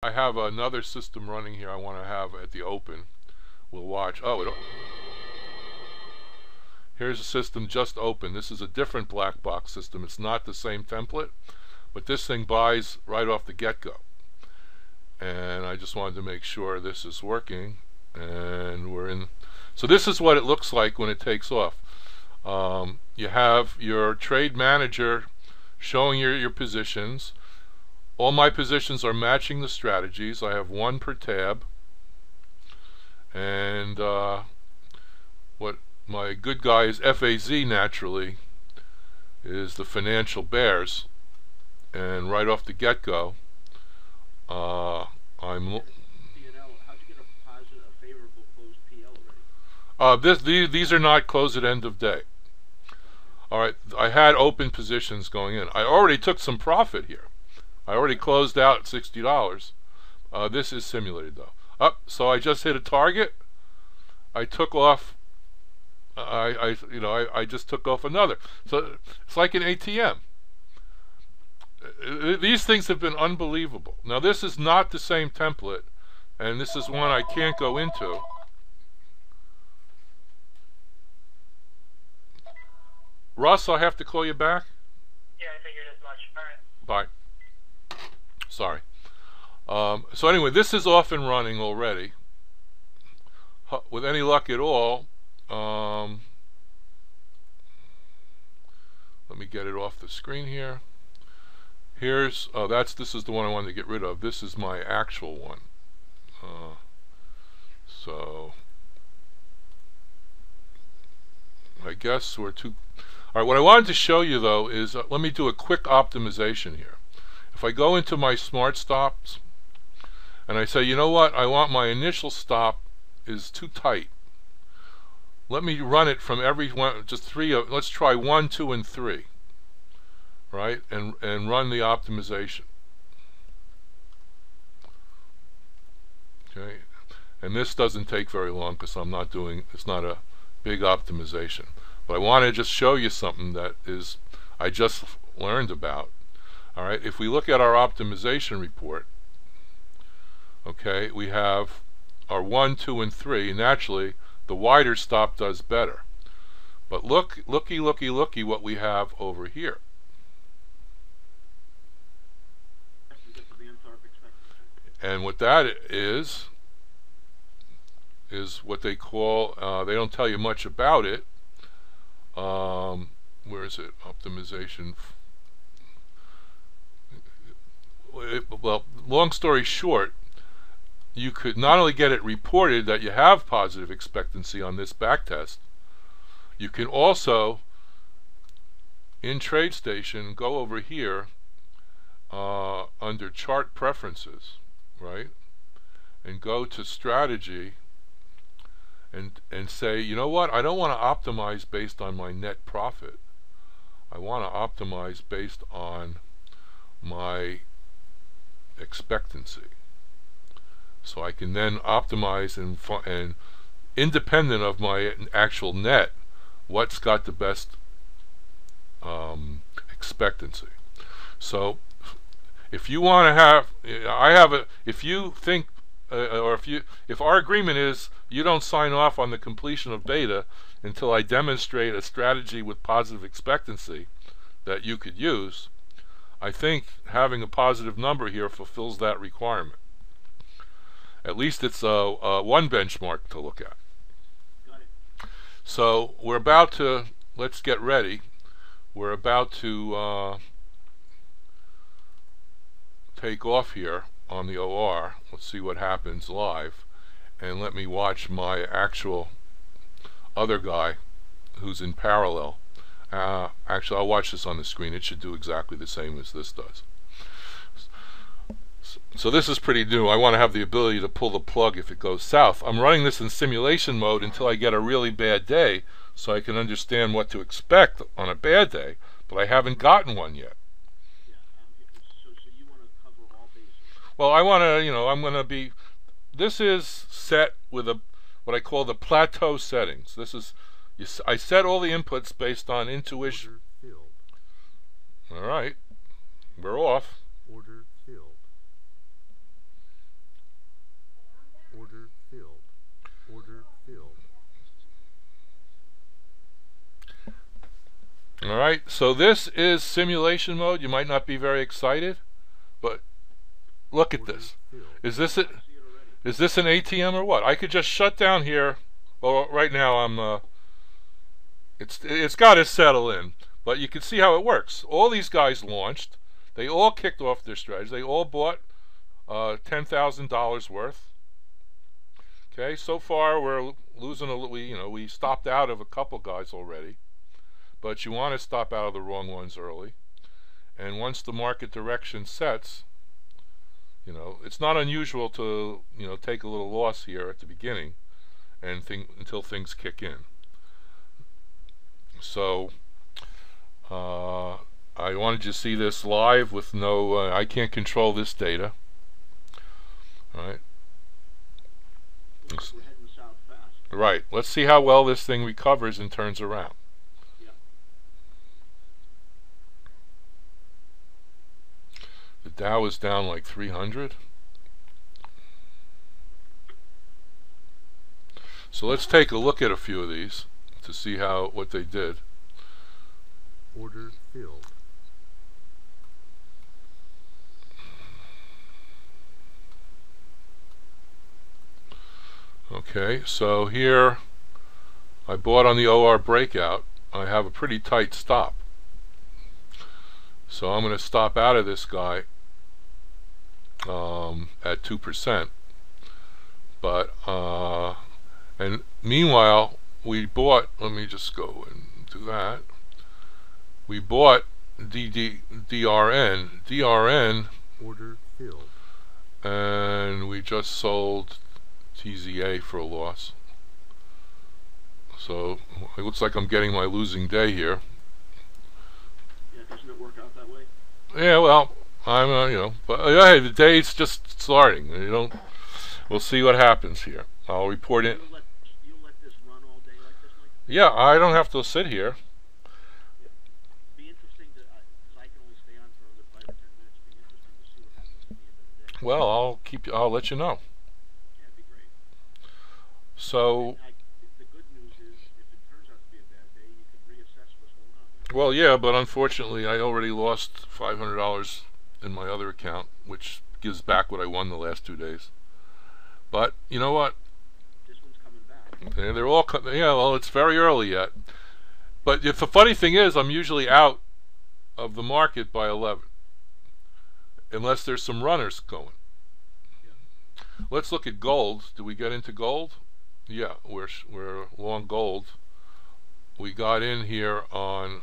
I have another system running here I want to have at the open. We'll watch. Oh, here's a system just open. This is a different black box system. It's not the same template, but this thing buys right off the get-go. And I just wanted to make sure this is working. And we're in. So this is what it looks like when it takes off. You have your trade manager showing your positions. All my positions are matching the strategies. I have one per tab. And what my good guy is FAZ naturally is the financial bears. And right off the get-go, I'm... How'd you get a favorable closed PL already? These are not closed at end of day. Alright, I had open positions going in. I already took some profit here. I already closed out $60. This is simulated though. So I just hit a target. I took off. I just took off another. So it's like an ATM. These things have been unbelievable. Now this is not the same template, and this is one I can't go into. Russ, I have to call you back. Yeah, I figured as much. Alright. Bye. Sorry. So anyway, this is off and running already. With any luck at all, let me get it off the screen here. Here's this is the one I wanted to get rid of. This is my actual one. So I guess we're too. All right, what I wanted to show you though is let me do a quick optimization here. If I go into my smart stops and I say, you know what, I want my initial stop is too tight. Let me run it from every one, just three. Let's try 1, 2, and 3. Right, and run the optimization. Okay, and this doesn't take very long because I'm not doing. It's not a big optimization. But I want to just show you something that is I just learned about. All right, if we look at our optimization report, okay, we have our 1, 2, and 3. Naturally, the wider stop does better. But looky what we have over here. And what that is what they call, they don't tell you much about it. Where is it? Optimization. Well, long story short, you could not only get it reported that you have positive expectancy on this backtest, you can also, in TradeStation, go over here under Chart Preferences, right, and go to Strategy and say, you know what, I don't want to optimize based on my net profit. I want to optimize based on my expectancy. So I can then optimize and independent of my actual net, what's got the best expectancy. So if you want to have, if you think, or if our agreement is you don't sign off on the completion of beta until I demonstrate a strategy with positive expectancy that you could use, I think having a positive number here fulfills that requirement. At least it's one benchmark to look at. Got it. So we're about to, let's get ready. We're about to take off here on the OR. Let's see what happens live. And let me watch my actual other guy who's in parallel. Actually, I'll watch this on the screen. It should do exactly the same as this does. So this is pretty new. I want to have the ability to pull the plug if it goes south. I'm running this in simulation mode until I get a really bad day so I can understand what to expect on a bad day, but I haven't gotten one yet. Yeah. So you want to cover all bases? Well, I want to, I'm going to be, this is set with what I call the plateau settings. This is, I set all the inputs based on intuition. Order filled. All right, we're off. Order filled. Order filled. Order filled. Alright, so this is simulation mode. You might not be very excited, but look at this. Is this it? Is this an ATM or what? I could just shut down here. Well, right now I'm it's got to settle in, but you can see how it works. All these guys launched. They all kicked off their strategy. They all bought $10,000 worth. Okay, so far we're losing we stopped out of a couple guys already. But you want to stop out of the wrong ones early. And once the market direction sets, it's not unusual to, take a little loss here at the beginning and until things kick in. So, I wanted you to see this live with no, I can't control this data. Alright. We're heading south fast. Right. Let's see how well this thing recovers and turns around. The Dow is down like 300. So let's take a look at a few of these to see what they did. Order filled. Okay, so here I bought on the OR breakout. I have a pretty tight stop. So I'm going to stop out of this guy at 2%. But and meanwhile we bought, let me just go and do that. We bought DRN order filled, and we just sold TZA for a loss. So it looks like I'm getting my losing day here. Yeah, doesn't it work out that way? Yeah, well, I'm but hey, the day's just starting. We'll see what happens here. I'll report it. You'll let this run all day like this, Mike? Yeah, I don't have to sit here. Yeah. Be interesting to, because I can only stay on for another 5 or 10 minutes. Be interesting to see what happens at the end of the day. Well, I'll let you know. Yeah, it'd be great. So the good news is, if it turns out to be a bad day, you can reassess what's going on. well, yeah, but unfortunately, I already lost $500 in my other account, which gives back what I won the last 2 days. But you know what? This one's coming back. Yeah, they're all yeah. Well, it's very early yet. But the funny thing is, I'm usually out of the market by 11, unless there's some runners going. Yeah. Let's look at gold. Do we get into gold? Yeah, we're long gold. We got in here on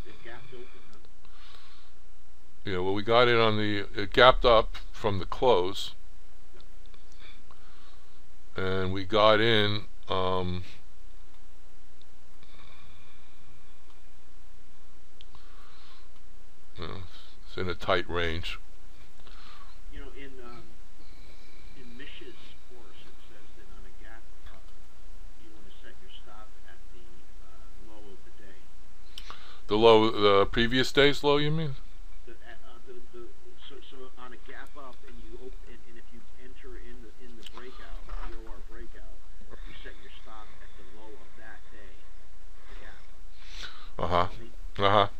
It gapped open, huh? yeah, well, we got in on it gapped up from the close, and we got in it's in a tight range. You know, in Mish's course, it says that on a gap up, you want to set your stop at the low of the day. The previous day's low, you mean? So on a gap up, and and if you enter in the breakout, the OR breakout, you set your stop at the low of that day, the gap.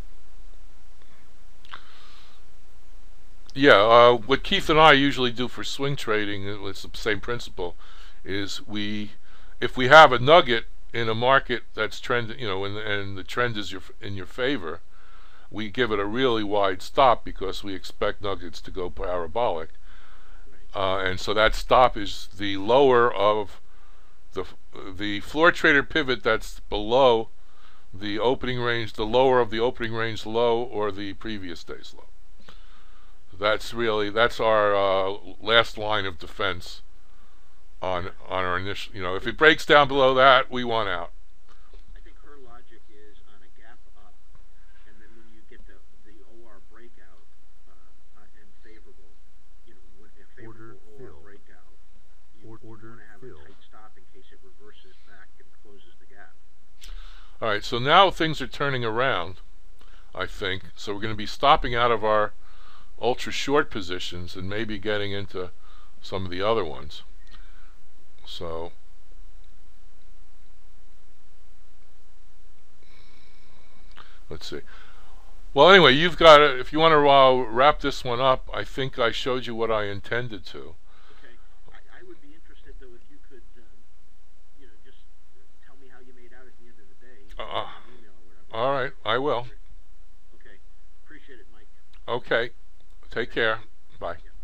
Yeah, what Keith and I usually do for swing trading, it's the same principle, is if we have a nugget in a market that's trending, and the trend is in your favor, we give it a really wide stop because we expect nuggets to go parabolic, and so that stop is the lower of the floor trader pivot that's below the opening range, the lower of the opening range low or the previous day's low. That's our last line of defense on our initial. If it breaks down below that, we want out. I think her logic is on a gap up, and then when you get the OR breakout and favorable, when a favorable OR breakout, you want to have a tight stop in case it reverses back and closes the gap. All right, so now things are turning around. I think. So we're going to be stopping out of our ultra short positions and maybe getting into some of the other ones. So let's see. Well, anyway, you've got it. If you want to wrap this one up, I think I showed you what I intended to. Okay. I would be interested, though, if you could, just tell me how you made out at the end of the day. An email or whatever. All right, I will. Okay. Appreciate it, Mike. Okay. Take care. Bye. Yeah.